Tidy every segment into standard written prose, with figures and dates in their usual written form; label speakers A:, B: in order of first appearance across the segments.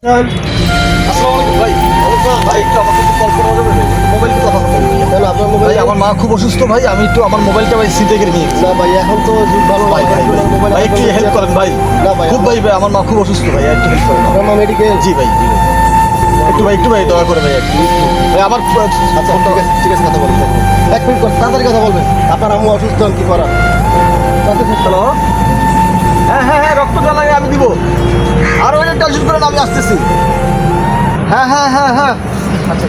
A: আমার মা খুব অসুস্থ ভাই, আমি একটু আমার মোবাইলটা ভাই সিতে করে নিয়ে
B: না ভাই এখন তো ভালো
A: ভাই একটু হেল্প করেন ভাই। খুব ভাই আমার মা খুব অসুস্থ ভাই, একটু হেল্প করেন।
B: আমার মেডিকেল
A: জি ভাই একটু ভাই দয়া করে ভাই একটু ভাই আমার
B: আচ্ছা ঠিক আছে কথা বলবেন 1 মিনিট তাড়াতাড়ি কথা বলবেন। আপনার আম্মু অসুস্থ কি করা?
A: হ্যালো, হ্যাঁ রক্ত লাগে আমি দিব। আর ওই টেনশন করেন, আমি আসতেছি। হ্যাঁ আচ্ছা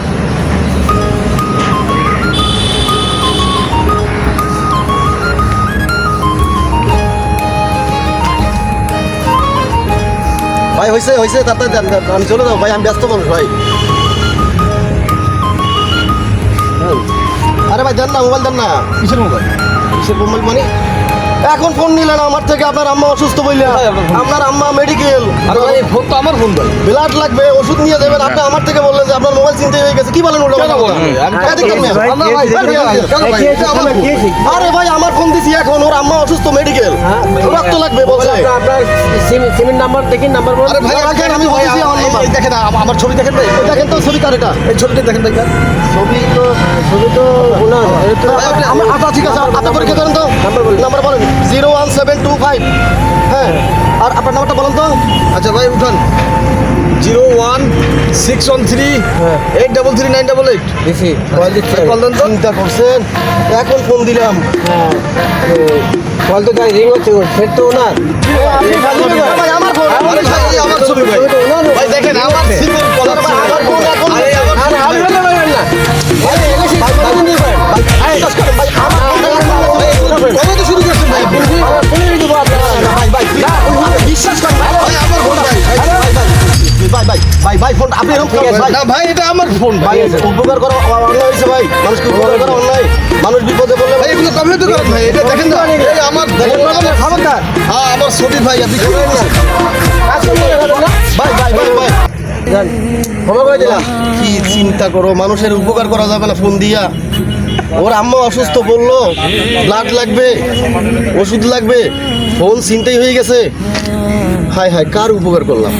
B: ভাই হয়েছে তাড়াতাড়ি দেন, আমি চলে যাবো ভাই, আমি ব্যস্ত মানুষ ভাই। আরে ভাই দেন না, মোবাইল দেন না।
A: কিসের মোবাইল?
B: কিসের মোবাইল মানে? এখন ফোন নিলেন আমার থেকে, আপনার আম্মা অসুস্থ বললেন, আপনার আম্মা মেডিকেল।
A: আরে ভাই ফোন তো আমার ফোন ভাই,
B: ব্লাড লাগবে, ওষুধ নিয়ে দেবেন। আপনি আমার থেকে বললেন যে আপনার মোবাইল চিনতে হয়ে গেছে, কি বলেন? আরে ভাই আমার ফোন দিছি এখন, ওর আম্মা অসুস্থ মেডিকেল, রক্ত লাগবে বলছে।
C: আপনার সিমের নাম্বার দেখেন, নাম্বার বলুন।
A: আরে ভাই আমি বলছি এই দেখেন আমার ছবি দেখেন ভাই,
B: দেখেন তো ছবি কার এটা?
A: এই ছবিটা দেখেন ভাই।
C: ছবি তো ওনার।
B: আচ্ছা ঠিক আছে, আপনার পরীক্ষা করেন তো, নাম্বার বলেন 01725। হ্যাঁ আর আপনার নাম্বারটা বলেন তো।
A: আচ্ছা ভাই উঠান 01613 833 988।
C: দিছি
A: কল দেন তো।
B: চিন্তা করছেন, এখন ফোন দিলাম।
C: কল তো তাই রিং হচ্ছে, সেট তো ওনার।
B: ভাই আমার ফোন,
A: আরে ভাই আমার ছবি ভাই, ভাই দেখেন আমার সিমের কলার
B: আমার ফোন এখন।
A: আরে আমার
C: আরে আর বলতে পারবেন না।
A: কবে তো শুরু করছেন ভাই?
B: বিশ্বাস করেন ভাই,
A: আমার ফোন ভাই,
B: ভাই ফোন আপনি এরকম করেন ভাই।
A: না ভাই এটা আমার ফোন
B: ভাই
A: ভাই।
B: উপকার করা অন্যায় হয়েছে ভাই, মানুষকে উপকার করা অন্যায়। মানুষ বিপদে বললে
A: ভাই এগুলো কবে তো করেন ভাই, এটা দেখেন না এই আমার
B: খবরদার।
A: হ্যাঁ আমার ছবি ভাই, আপনি কি করেন না?
B: ভাই
C: ক্ষমা করে দিলাম।
B: কি চিন্তা করো, মানুষের উপকার করা যাবে না ফোন দিয়া? ওর আম্মা অসুস্থ বললো, ব্লাড লাগবে, ওষুধ লাগবে, ফোন চিন্তাই হয়ে গেছে। হায় কার উপকার করলাম?